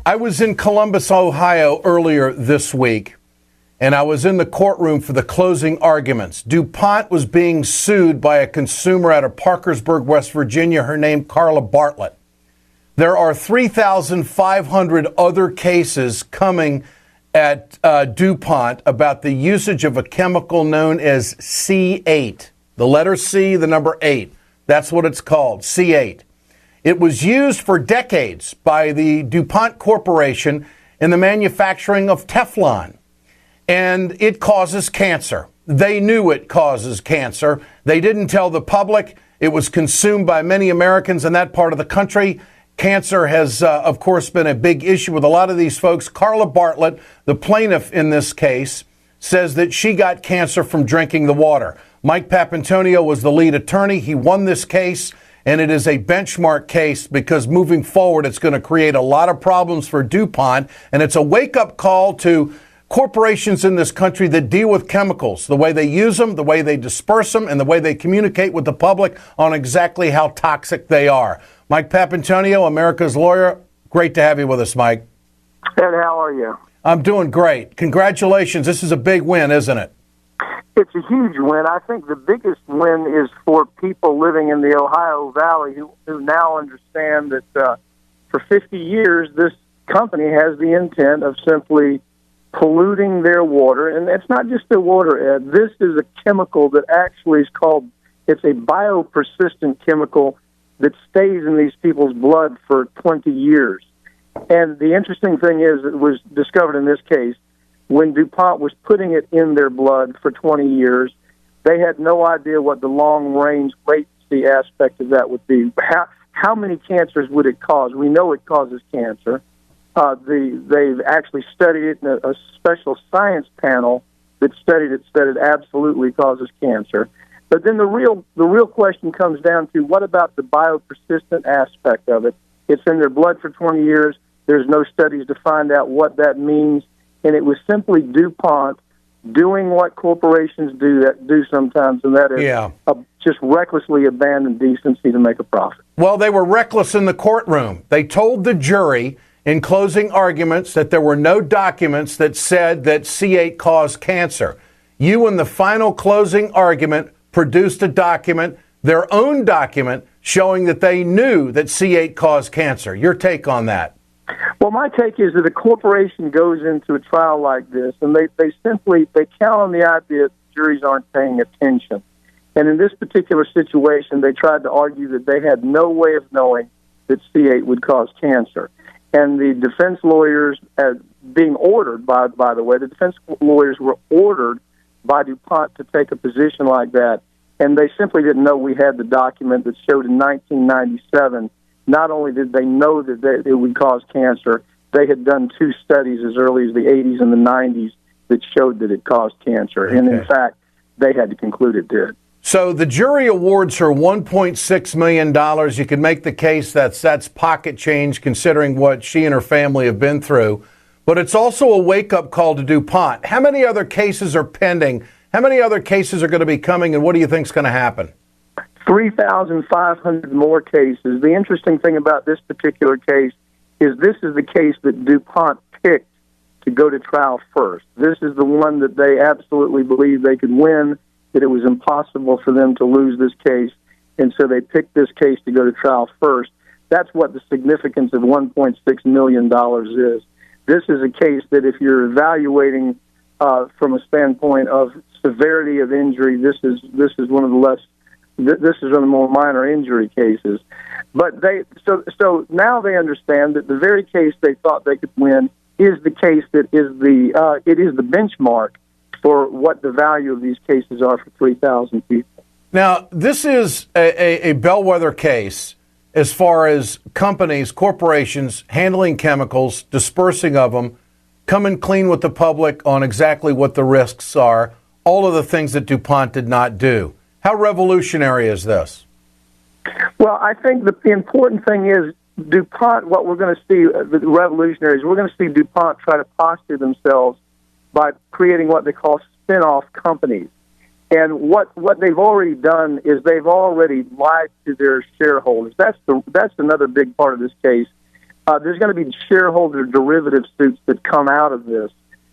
I was in Columbus, Ohio earlier this week, and I was in the courtroom for the closing arguments. DuPont was being sued by a consumer out of Parkersburg, West Virginia, her name Carla Bartlett. There are 3,500 other cases coming at DuPont about the usage of a chemical known as C8. The letter C, the number 8. That's what it's called, C8. It was used for decades by the DuPont Corporation in the manufacturing of Teflon, and it causes cancer. They knew it causes cancer. They didn't tell the public. It was consumed by many Americans in that part of the country. Cancer has, of course, been a big issue with a lot of these folks. Carla Bartlett, the plaintiff in this case, says that she got cancer from drinking the water. Mike Papantonio was the lead attorney. He won this case, and it is a benchmark case because moving forward, it's going to create a lot of problems for DuPont, and it's a wake-up call to corporations in this country that deal with chemicals, the way they use them, the way they disperse them, and the way they communicate with the public on exactly how toxic they are. Mike Papantonio, America's lawyer, great to have you with us, Mike. Ed, how are you? I'm doing great. Congratulations. This is a big win, isn't it? It's a huge win. I think the biggest win is for people living in the Ohio Valley who now understand that for 50 years, this company has the intent of simply polluting their water. And it's not just their water, Ed. This is a chemical that actually is called, it's a biopersistent chemical that stays in these people's blood for 20 years. And the interesting thing is, it was discovered in this case, when DuPont was putting it in their blood for 20 years, they had no idea what the long-range latency aspect of that would be. How many cancers would it cause? We know it causes cancer. They've actually studied it in a special science panel that studied it, said it absolutely causes cancer. But then the real question comes down to, what about the biopersistent aspect of it? It's in their blood for 20 years. There's no studies to find out what that means. And it was simply DuPont doing what corporations do sometimes, and that is just recklessly abandon decency to make a profit. Well, they were reckless in the courtroom. They told the jury in closing arguments that there were no documents that said that C8 caused cancer. You, in the final closing argument, produced a document, their own document, showing that they knew that C8 caused cancer. Your take on that? Well, my take is that a corporation goes into a trial like this, and they count on the idea that juries aren't paying attention. And in this particular situation, they tried to argue that they had no way of knowing that C8 would cause cancer. And the defense lawyers, being ordered, by the way, the defense lawyers were ordered by DuPont to take a position like that, and they simply didn't know we had the document that showed in 1997. Not only did they know that it would cause cancer, they had done 2 studies as early as the 80s and the 90s that showed that it caused cancer. Okay. And in fact, they had to conclude it did. So the jury awards her $1.6 million. You can make the case that's pocket change considering what she and her family have been through. But it's also a wake-up call to DuPont. How many other cases are pending? How many other cases are going to be coming, and what do you think is going to happen? 3,500 more cases. The interesting thing about this particular case is this is the case that DuPont picked to go to trial first. This is the one that they absolutely believed they could win, that it was impossible for them to lose this case, and so they picked this case to go to trial first. That's what the significance of $1.6 million is. This is a case that if you're evaluating from a standpoint of severity of injury, this is one of the less. This is one of the more minor injury cases. But so now they understand that the very case they thought they could win is the case that is the benchmark for what the value of these cases are for 3,000 people. Now, this is a bellwether case as far as companies, corporations handling chemicals, dispersing of them, coming clean with the public on exactly what the risks are, all of the things that DuPont did not do. How revolutionary is this? Well, I think the important thing is DuPont, what we're going to see, the revolutionaries, we're going to see DuPont try to posture themselves by creating what they call spin-off companies. And what they've already done is they've already lied to their shareholders. That's another big part of this case. There's going to be shareholder derivative suits that come out of this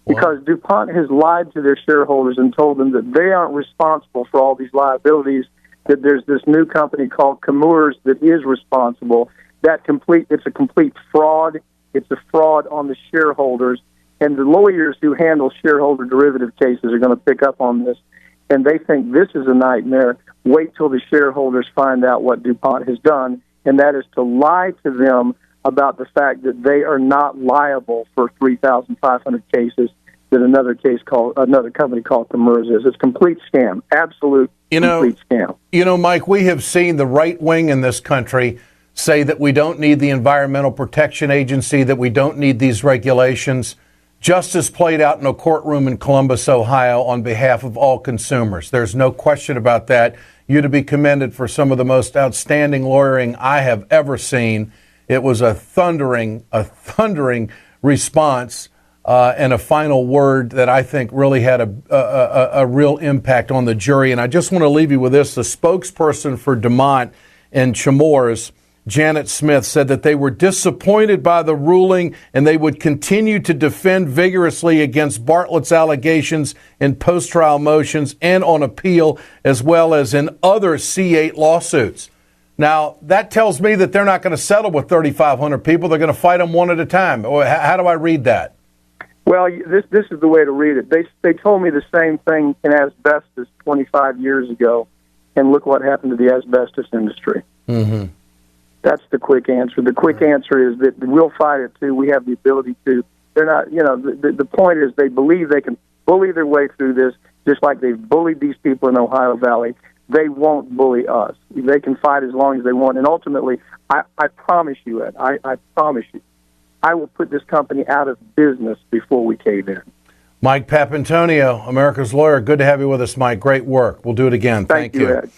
because DuPont has lied to their shareholders and told them that they aren't responsible for all these liabilities, that there's this new company called Chemours that is responsible. It's a complete fraud. It's a fraud on the shareholders. And the lawyers who handle shareholder derivative cases are going to pick up on this, and they think this is a nightmare. Wait till the shareholders find out what DuPont has done, and that is to lie to them about the fact that they are not liable for 3,500 cases that another company called Chemours is. It's a complete scam, complete scam. You know, Mike, we have seen the right wing in this country say that we don't need the Environmental Protection Agency, that we don't need these regulations. Justice played out in a courtroom in Columbus, Ohio, on behalf of all consumers. There's no question about that. You're to be commended for some of the most outstanding lawyering I have ever seen. It was a thundering response and a final word that I think really had a real impact on the jury. And I just want to leave you with this. The spokesperson for DuPont and Chemours, Janet Smith, said that they were disappointed by the ruling and they would continue to defend vigorously against Bartlett's allegations in post-trial motions and on appeal, as well as in other C8 lawsuits. Now, that tells me that they're not going to settle with 3,500 people. They're going to fight them one at a time. How do I read that? Well, this is the way to read it. They told me the same thing in asbestos 25 years ago, and look what happened to the asbestos industry. Mm-hmm. That's the quick answer. The quick answer is that we'll fight it too. We have the ability to. They're not, the point is they believe they can bully their way through this, just like they've bullied these people in Ohio Valley. They won't bully us. They can fight as long as they want. And ultimately, I promise you, Ed, I promise you, I will put this company out of business before we cave in. Mike Papantonio, America's Lawyer. Good to have you with us, Mike. Great work. We'll do it again. Thank you. Ed.